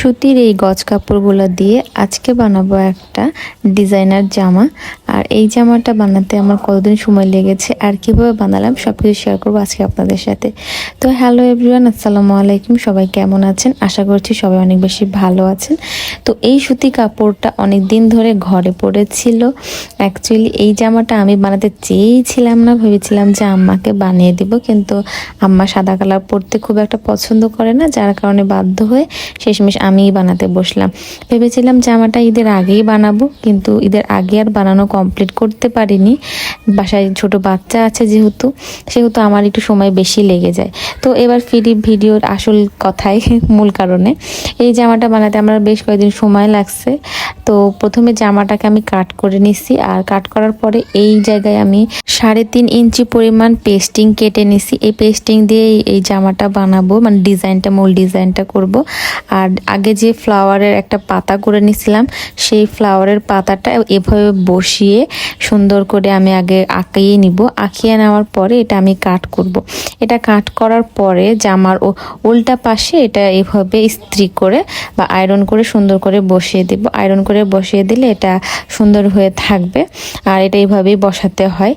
সুতির এই গজ কাপড়গুলো দিয়ে আজকে বানাবো একটা ডিজাইনার জামা। আর এই জামাটা বানাতে আমার কতদিন সময় লেগেছে আর কিভাবে বানালাম সবকিছু শেয়ার করবো আজকে আপনাদের সাথে। তো হ্যালো এভরিওয়ান, আসসালামু আলাইকুম। সবাই কেমন আছেন? আশা করছি সবাই অনেক বেশি ভালো আছেন। তো এই সুতি কাপড়টা অনেক দিন ধরে ঘরে পড়েছিল। অ্যাকচুয়ালি এই জামাটা আমি বানাতে চেয়েছিলাম না, ভেবেছিলাম যে আম্মাকে বানিয়ে দিব, কিন্তু আম্মা সাদা কালার পরতে খুব একটা পছন্দ করে না, যার কারণে বাধ্য হয়ে শেষমেশ আমিই বানাতে বসলাম। ভেবেছিলাম জামাটা ঈদের আগেই বানাবো, কিন্তু ঈদের আগে আর বানানো কমপ্লিট করতে পারিনি। বাসায় ছোট বাচ্চা আছে সেহেতু আমার একটু সময় বেশি লেগে যায়। তো এবার ফিরি ভিডিওর আসল কথায়, মূল কারণে। এই জামাটা বানাতে আমার বেশ কয়েকদিন সময় লাগছে। তো প্রথমে জামাটাকে আমি কাট করে নিছি, আর কাট করার পরে এই জায়গায় আমি 3.5 ইঞ্চি পরিমাণ পেস্টিং কেটে নিছি। এই পেস্টিং দিয়ে এই জামাটা বানাবো, মানে মূল ডিজাইনটা করব। আর আগে যে ফ্লাওয়ারের একটা পাতা করে নিছিলাম, সেই ফ্লাওয়ারের পাতাটা এভাবে বসিয়ে সুন্দর করে আমি আগে আঁকিয়ে নেওয়ার পরে এটা আমি কাট করব। এটা কাট করার পরে জামার উল্টা পাশে এটা এভাবে ইস্ত্রি করে বা আয়রন করে সুন্দর করে বসিয়ে দেব। আয়রন করে বসিয়ে দিলে এটা সুন্দর হয়ে থাকবে। আর এটা এইভাবেই বসাতে হয়।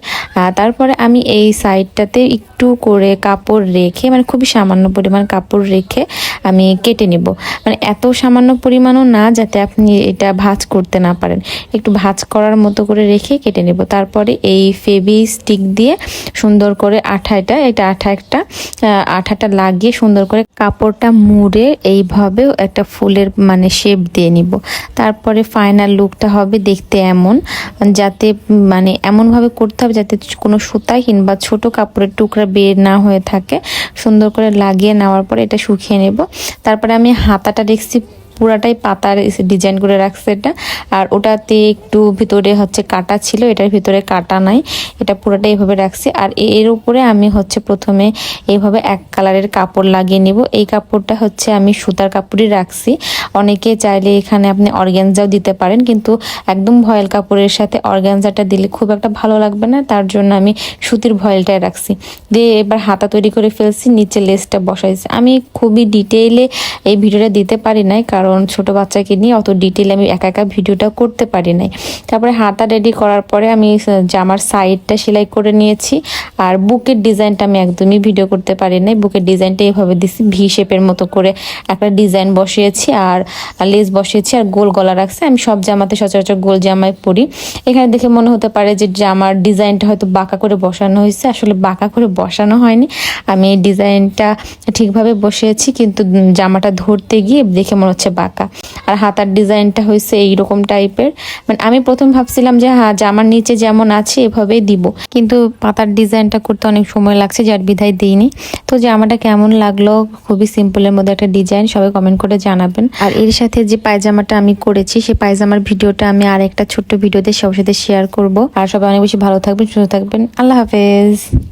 তারপরে আমি এই সাইডটাতে একটু করে কাপড় রেখে, মানে খুবই সামান্য পরিমাণ কাপড় রেখে আমি কেটে নিব। মানে এত সামান্য পরিমাণও না যাতে আপনি এটা ভাঁজ করতে না পারেন, একটু ভাঁজ করার মতো করে রেখে কেটে নেব। তারপরে এই ফেবি স্টিক দিয়ে সুন্দর করে আঠাটা লাগিয়ে সুন্দর করে কাপড়টা মুড়ে এইভাবে একটা ফুলের মানে শেপ দিয়ে নিব। তারপরে ফাইনাল লুকটা হবে দেখতে যাতে মানে এমনভাবে করতে হবে যাতে কোনো সুতা কিংবা ছোট কাপড়ের টুকরা বের না হয়ে থাকে। সুন্দর করে লাগিয়ে নেওয়ার পরে এটা শুকিয়ে নেব। তারপরে আমি হাতাটা দেখছি পুরাটাই পাতার ডিজাইন করে রাখছে এটা। আর ওটাতে একটু ভিতরে কাটা ছিল, এটার ভিতরে কাটা নাই, এটা পুরাটাই এইভাবে রাখছি। আর এর উপরে আমি প্রথমে এইভাবে এক কালারের কাপড় লাগিয়ে নিব। এই কাপড়টা আমি সুতার কাপড়ই রাখছি। অনেকে চাইলে এখানে আপনি অর্গানজাও দিতে পারেন, কিন্তু একদম ভয়েল কাপড়ের সাথে অর্গানজাটা দিলে খুব একটা ভালো লাগবে না, তার জন্য আমি সুতির ভয়েলটাই রাখছি। দিয়ে এবার হাতা তৈরি করে ফেলছি, নিচে লেসটা বসাইছি। আমি খুবই ডিটেইলে এই ভিডিওটা দিতে পারি নাই, কারণ ছোট বাচ্চাকে নিয়ে অত ডিটেইলে আমি একা ভিডিওটা করতে পারি নাই। তারপরে হাতা রেডি করার পরে আমি জামার সাইডটা সেলাই করে নিয়েছি। আর বুকের ডিজাইনটা আমি একদমই ভিডিও করতে পারি নাই। বুকের ডিজাইনটা এইভাবে দিছি, ভি শেপের মতো করে একটা ডিজাইন বসিয়েছি আর লেস বসিয়েছি আর গোল গলা রাখছি। আমি সব জামাতে সচরাচর গোল জামাই পরি। এখানে দেখে মনে হতে পারে যে জামার ডিজাইনটা হয়তো বাঁকা করে বসানো হয়েছে, আসলে বাঁকা করে বসানো হয়নি। আমি এই ডিজাইনটা ঠিকভাবে বসিয়েছি, কিন্তু জামাটা ধরতে গিয়ে দেখে মনে হচ্ছে বাঁকা। আর হাতার ডিজাইনটা হয়েছে এইরকম টাইপের। মানে আমি প্রথম ভাবছিলাম যে জামার নিচে যেমন আছে এভাবেই দিব, কিন্তু পাতার ডিজাইনটা করতে অনেক সময় লাগছে, যার বিধায় দিইনি। তো জামাটা কেমন লাগলো, খুবই সিম্পলের মধ্যে একটা ডিজাইন, সবাই কমেন্ট করে জানাবেন। আর এর সাথে যে পায়জামাটা আমি করেছি, সেই পায়জামার ভিডিওটা আমি আর একটা ছোট্ট ভিডিওতে সবার সাথে শেয়ার করব। আর সবাই অনেক বেশি ভালো থাকবেন, সুস্থ থাকবেন। আল্লাহ হাফেজ।